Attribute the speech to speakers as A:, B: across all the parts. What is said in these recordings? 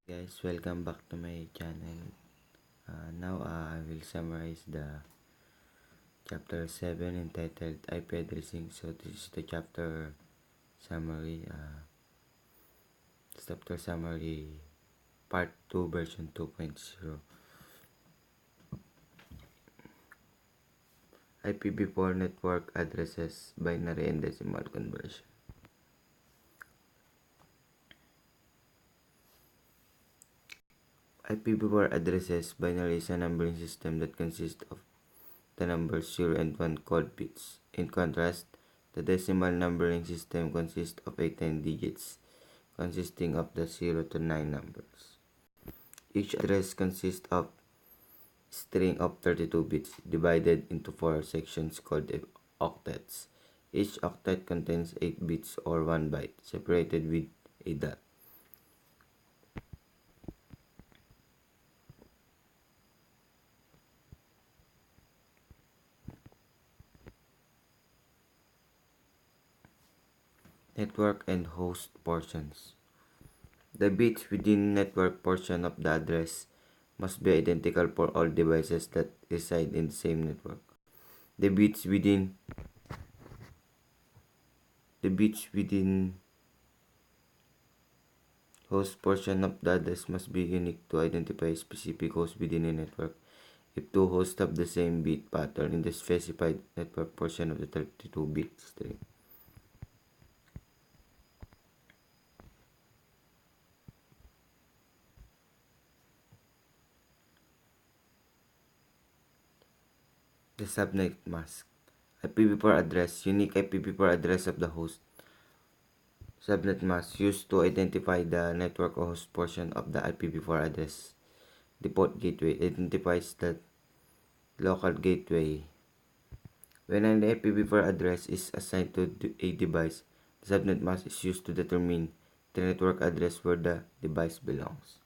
A: Guys, welcome back to my channel. Now I will summarize the chapter 7 entitled IP addressing. So this is the chapter summary. Chapter summary part 2 version 2.0. IPv4 network addresses binary and decimal conversion. IPv4 addresses binary is a numbering system that consists of the numbers 0 and 1 called bits. In contrast, the decimal numbering system consists of 18 digits consisting of the 0 to 9 numbers. Each address consists of a string of 32 bits divided into 4 sections called octets. Each octet contains 8 bits or 1 byte separated with a dot. Network and host portions. The bits within network portion of the address must be identical for all devices that reside in the same network. The bits within host portion of the address must be unique to identify a specific host within a network. If two hosts have the same bit pattern in the specified network portion of the 32-bit string. The subnet mask. IPv4 address, unique IPv4 address of the host. Subnet mask used to identify the network or host portion of the IPv4 address. Default gateway identifies the local gateway. When an IPv4 address is assigned to a device, the subnet mask is used to determine the network address where the device belongs.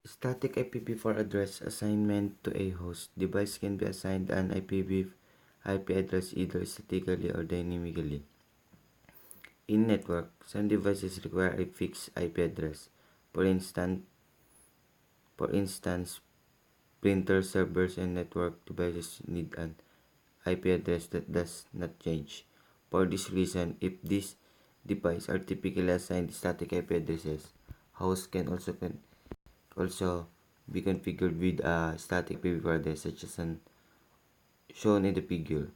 A: Static IPv4 address assignment to a host device can be assigned an IP address either statically or dynamically. In network, some devices require a fixed IP address. For instance, printer servers and network devices need an IP address that does not change. For this reason, if these devices are typically assigned static IP addresses, hosts can also be configured with a static IPv4 address such as shown in the figure.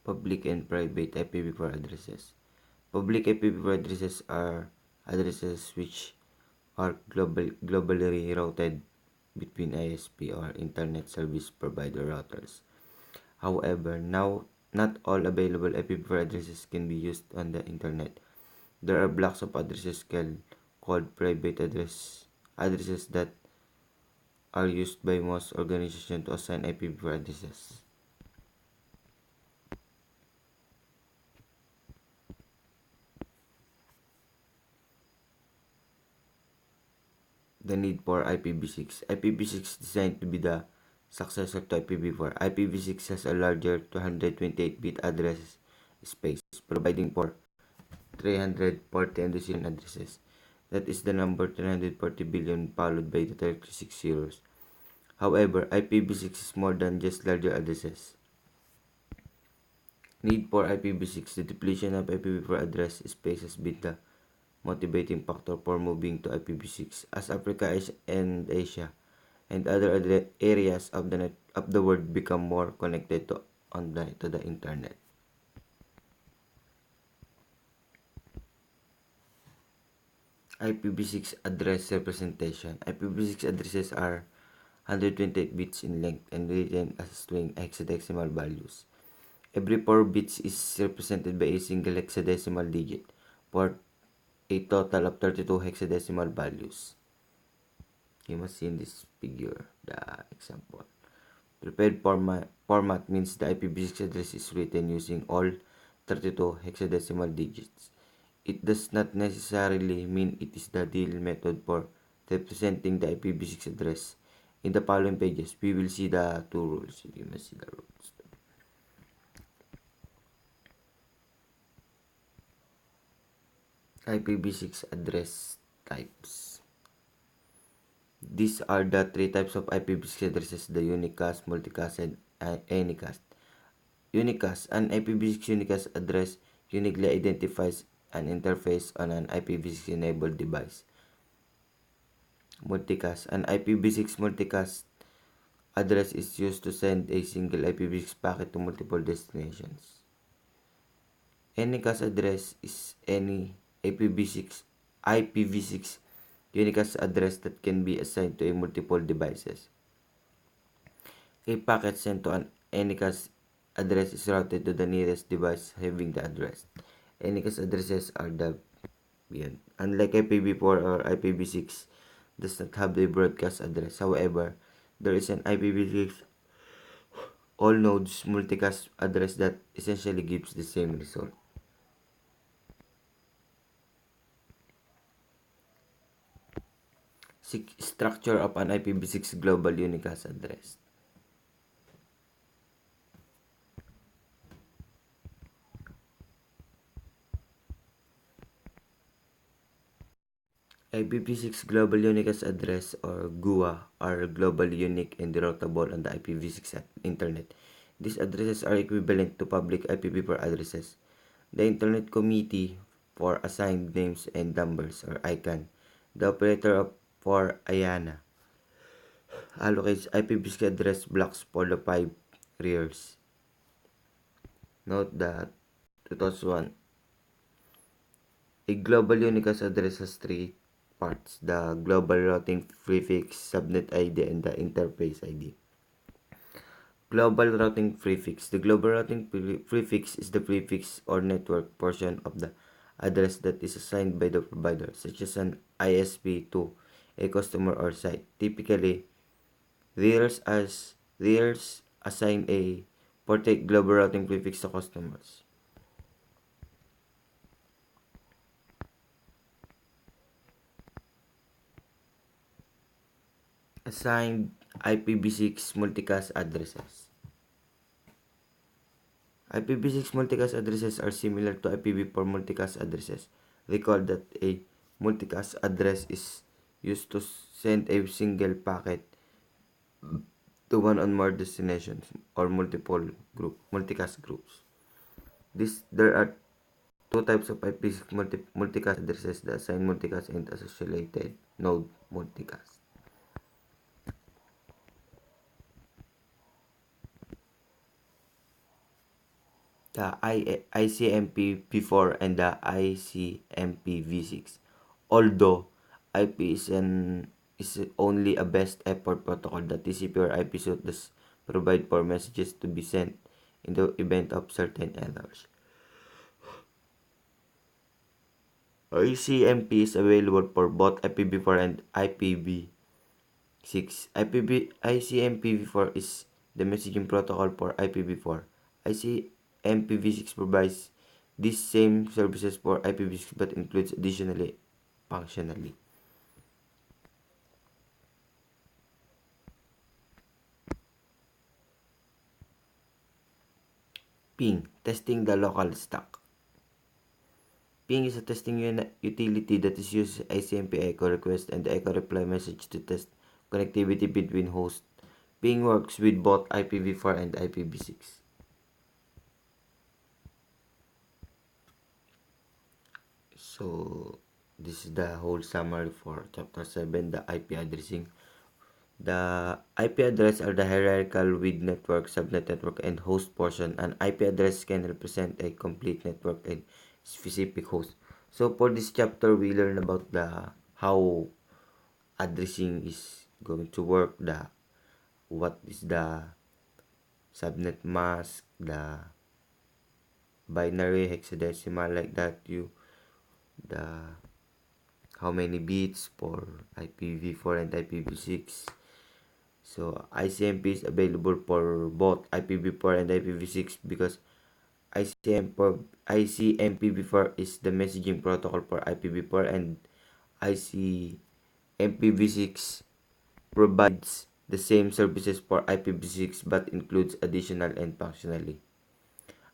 A: Public and private IPv4 addresses. Public IPv4 addresses are addresses which are globally routed between ISP or Internet Service Provider routers. However, now not all available IPv4 addresses can be used on the Internet. There are blocks of addresses called private addresses that are used by most organizations to assign IPv4 addresses. The need for IPv6. IPv6 is designed to be the successor to IPv4. IPv6 has a larger 228-bit address space, providing for 340 additional addresses. That is the number 340 billion followed by the 36 zeros. However, IPv6 is more than just larger addresses. Need for IPv6. The depletion of IPv4 address space has been the motivating factor for moving to IPv6 as Africa and Asia and other areas of the world become more connected to the internet. IPv6 address representation. IPv6 addresses are 128 bits in length and written as string hexadecimal values. Every 4 bits is represented by a single hexadecimal digit for a total of 32 hexadecimal values. You must see in this figure the example. Prepared format means the IPv6 address is written using all 32 hexadecimal digits. It does not necessarily mean it is the ideal method for representing the IPv6 address. In the following pages, we will see the two rules. You must see the rules. IPv6 address types. These are the three types of IPv6 addresses: the unicast, multicast, and anycast. Unicast. An IPv6 unicast address uniquely identifies an interface on an IPv6 enabled device. Multicast. An IPv6 multicast address is used to send a single IPv6 packet to multiple destinations. Anycast address is any IPv6 unicast address that can be assigned to a multiple devices. A packet sent to an anycast address is routed to the nearest device having the address. Anycast addresses are the beyond. Unlike IPv4 or IPv6 does not have the broadcast address. However, there is an IPv6 all nodes multicast address that essentially gives the same result. Structure of an IPv6 global unicast address. IPv6 Global Unicast Address or GUA are globally unique and routable on the IPv6 Internet. These addresses are equivalent to public IPv4 addresses. The Internet Committee for Assigned Names and Numbers or ICANN, the operator for IANA, allocates IPv6 address blocks for the 5 years. Note that 2001, a global unicast address has three parts: the global routing prefix, subnet ID, and the interface ID. Global routing prefix. The global routing prefix is the prefix or network portion of the address that is assigned by the provider, such as an ISP, to a customer or site. Typically, readers assign a ported global routing prefix to customers. Assigned IPv6 multicast addresses. IPv6 multicast addresses are similar to IPv4 multicast addresses. Recall that a multicast address is used to send a single packet to one or more destinations or multiple multicast groups. There are two types of IPv6 multicast addresses: the assigned multicast and associated node multicast. The ICMP v4 and the ICMP v6. Although IP is only a best effort protocol, the TCP or IP suite does provide for messages to be sent in the event of certain errors. ICMP is available for both IPv4 and IPv6. ICMP-v4 is the messaging protocol for IPv4. ICMP-v6 provides these same services for IPv6 but includes additionally functionally. Ping, testing the local stack. Ping is a testing utility that is used ICMP echo request and echo reply message to test connectivity between hosts. Ping works with both IPv4 and IPv6. So, this is the whole summary for Chapter 7, the IP addressing. The IP address are the hierarchical with network, subnet network, and host portion. An IP address can represent a complete network and specific host. So for this chapter, we learn about the how addressing is going to work, what is the subnet mask, the binary, hexadecimal, like that, the how many bits for IPv4 and IPv6, So ICMP is available for both IPv4 and IPv6 because ICMPv4 is the messaging protocol for IPv4 and ICMPv6 provides the same services for IPv6 but includes additional and functionally.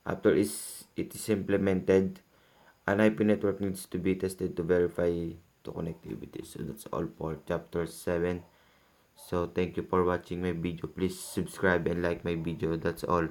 A: After it is implemented, an IP network needs to be tested to verify to connectivity. So that's all for chapter 7. So thank you for watching my video. Please subscribe and like my video. That's all.